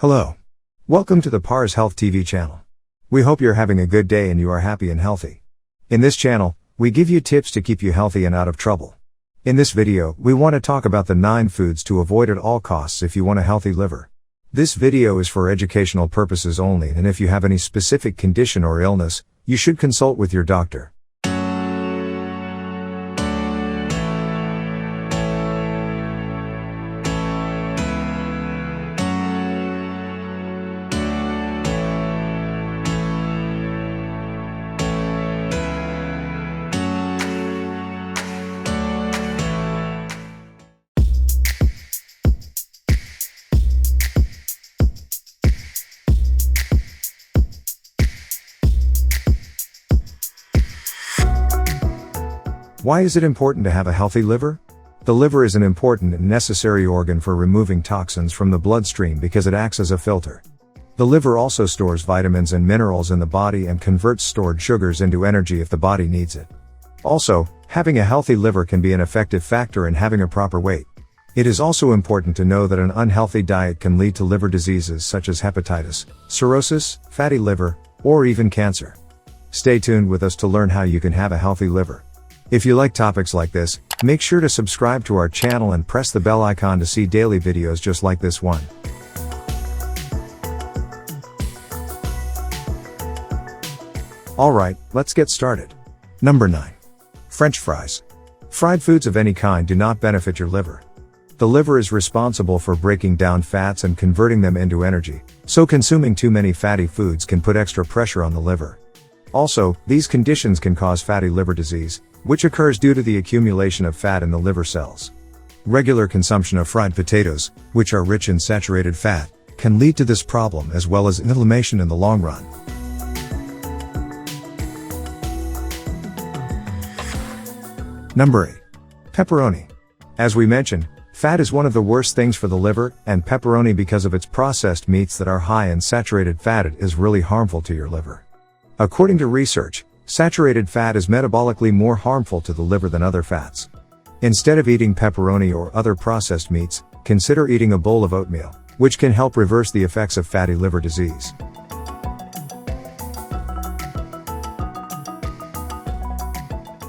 Hello. Welcome to the Pars Health TV channel. We hope you're having a good day and you are happy and healthy. In this channel, we give you tips to keep you healthy and out of trouble. In this video, we want to talk about the 9 foods to avoid at all costs if you want a healthy liver. This video is for educational purposes only, and if you have any specific condition or illness, you should consult with your doctor. Why is it important to have a healthy liver? The liver is an important and necessary organ for removing toxins from the bloodstream because it acts as a filter. The liver also stores vitamins and minerals in the body and converts stored sugars into energy if the body needs it. Also, having a healthy liver can be an effective factor in having a proper weight. It is also important to know that an unhealthy diet can lead to liver diseases such as hepatitis, cirrhosis, fatty liver, or even cancer. Stay tuned with us to learn how you can have a healthy liver. If you like topics like this, make sure to subscribe to our channel and press the bell icon to see daily videos just like this one. Alright, let's get started. Number 9. French fries. Fried foods of any kind do not benefit your liver. The liver is responsible for breaking down fats and converting them into energy, so consuming too many fatty foods can put extra pressure on the liver. Also, these conditions can cause fatty liver disease, which occurs due to the accumulation of fat in the liver cells. Regular consumption of fried potatoes, which are rich in saturated fat, can lead to this problem as well as inflammation in the long run. Number 8. Pepperoni. As we mentioned, fat is one of the worst things for the liver, and pepperoni, because of its processed meats that are high in saturated fat, is really harmful to your liver. According to research, saturated fat is metabolically more harmful to the liver than other fats. Instead of eating pepperoni or other processed meats, consider eating a bowl of oatmeal, which can help reverse the effects of fatty liver disease.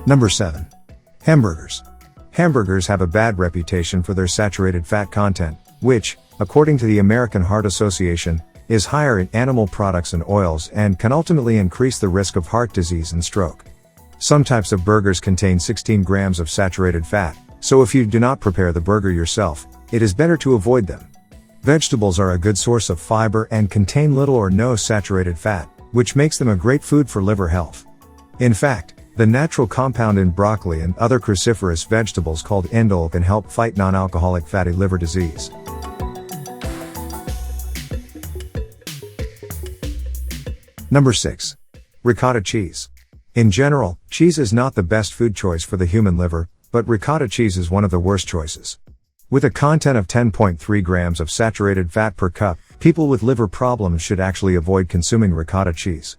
Number 7. Hamburgers. Hamburgers have a bad reputation for their saturated fat content, which, according to the American Heart Association, is higher in animal products and oils and can ultimately increase the risk of heart disease and stroke. Some types of burgers contain 16 grams of saturated fat, so if you do not prepare the burger yourself, it is better to avoid them. Vegetables are a good source of fiber and contain little or no saturated fat, which makes them a great food for liver health. In fact, the natural compound in broccoli and other cruciferous vegetables called indole can help fight non-alcoholic fatty liver disease. Number 6. Ricotta cheese. In general, cheese is not the best food choice for the human liver, but ricotta cheese is one of the worst choices. With a content of 10.3 grams of saturated fat per cup, people with liver problems should actually avoid consuming ricotta cheese.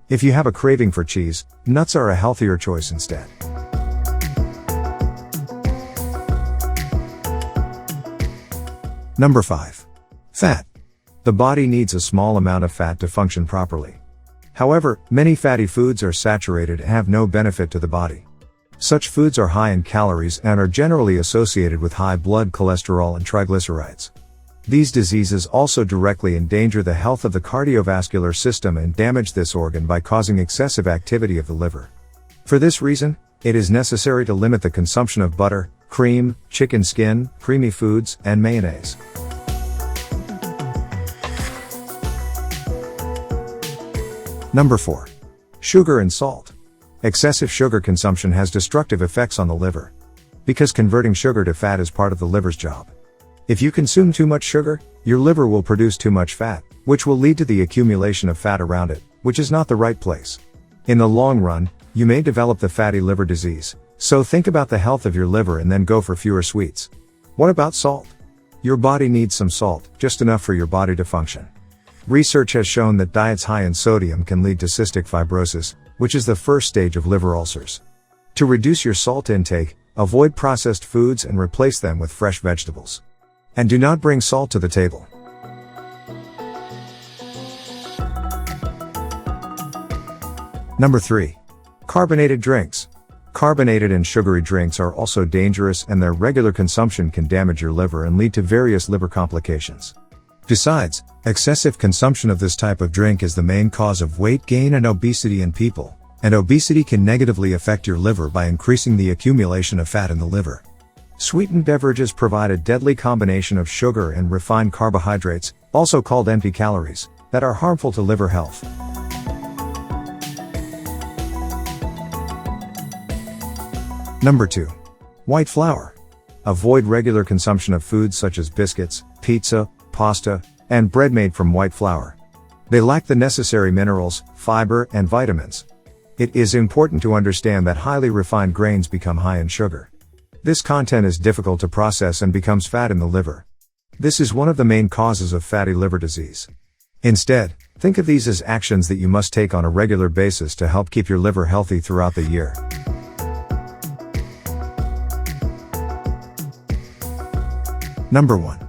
If you have a craving for cheese, nuts are a healthier choice instead. Number 5. Fat. The body needs a small amount of fat to function properly. However, many fatty foods are saturated and have no benefit to the body. Such foods are high in calories and are generally associated with high blood cholesterol and triglycerides. These diseases also directly endanger the health of the cardiovascular system and damage this organ by causing excessive activity of the liver. For this reason, it is necessary to limit the consumption of butter, cream, chicken skin, creamy foods, and mayonnaise. Number 4. Sugar and salt. Excessive sugar consumption has destructive effects on the liver, because converting sugar to fat is part of the liver's job. If you consume too much sugar, your liver will produce too much fat, which will lead to the accumulation of fat around it, which is not the right place. In the long run, you may develop the fatty liver disease, so think about the health of your liver and then go for fewer sweets. What about salt? Your body needs some salt, just enough for your body to function. Research has shown that diets high in sodium can lead to cystic fibrosis, which is the first stage of liver ulcers. To reduce your salt intake, avoid processed foods and replace them with fresh vegetables. And do not bring salt to the table. Number 3. Carbonated drinks. Carbonated and sugary drinks are also dangerous, and their regular consumption can damage your liver and lead to various liver complications. Besides, excessive consumption of this type of drink is the main cause of weight gain and obesity in people, and obesity can negatively affect your liver by increasing the accumulation of fat in the liver. Sweetened beverages provide a deadly combination of sugar and refined carbohydrates, also called empty calories, that are harmful to liver health. Number 2. White flour. Avoid regular consumption of foods such as biscuits, pizza, pasta, and bread made from white flour. They lack the necessary minerals, fiber, and vitamins. It is important to understand that highly refined grains become high in sugar. This content is difficult to process and becomes fat in the liver. This is one of the main causes of fatty liver disease. Instead, think of these as actions that you must take on a regular basis to help keep your liver healthy throughout the year. Number 1.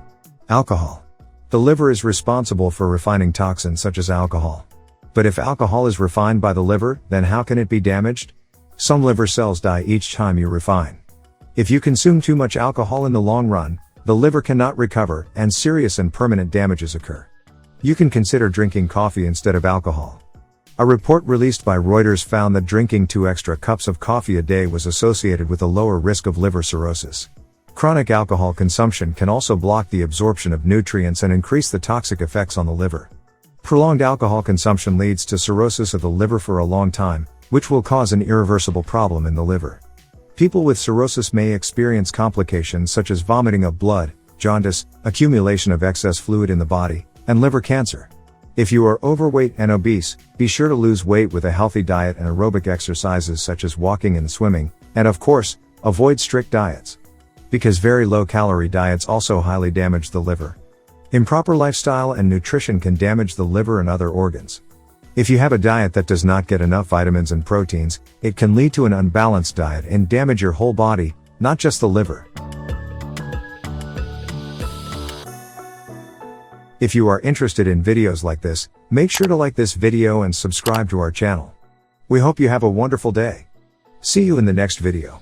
Alcohol. The liver is responsible for refining toxins such as alcohol. But if alcohol is refined by the liver, then how can it be damaged? Some liver cells die each time you refine. If you consume too much alcohol in the long run, the liver cannot recover, and serious and permanent damages occur. You can consider drinking coffee instead of alcohol. A report released by Reuters found that drinking 2 extra cups of coffee a day was associated with a lower risk of liver cirrhosis. Chronic alcohol consumption can also block the absorption of nutrients and increase the toxic effects on the liver. Prolonged alcohol consumption leads to cirrhosis of the liver for a long time, which will cause an irreversible problem in the liver. People with cirrhosis may experience complications such as vomiting of blood, jaundice, accumulation of excess fluid in the body, and liver cancer. If you are overweight and obese, be sure to lose weight with a healthy diet and aerobic exercises such as walking and swimming, and of course, avoid strict diets. Because very low-calorie diets also highly damage the liver. Improper lifestyle and nutrition can damage the liver and other organs. If you have a diet that does not get enough vitamins and proteins, it can lead to an unbalanced diet and damage your whole body, not just the liver. If you are interested in videos like this, make sure to like this video and subscribe to our channel. We hope you have a wonderful day. See you in the next video.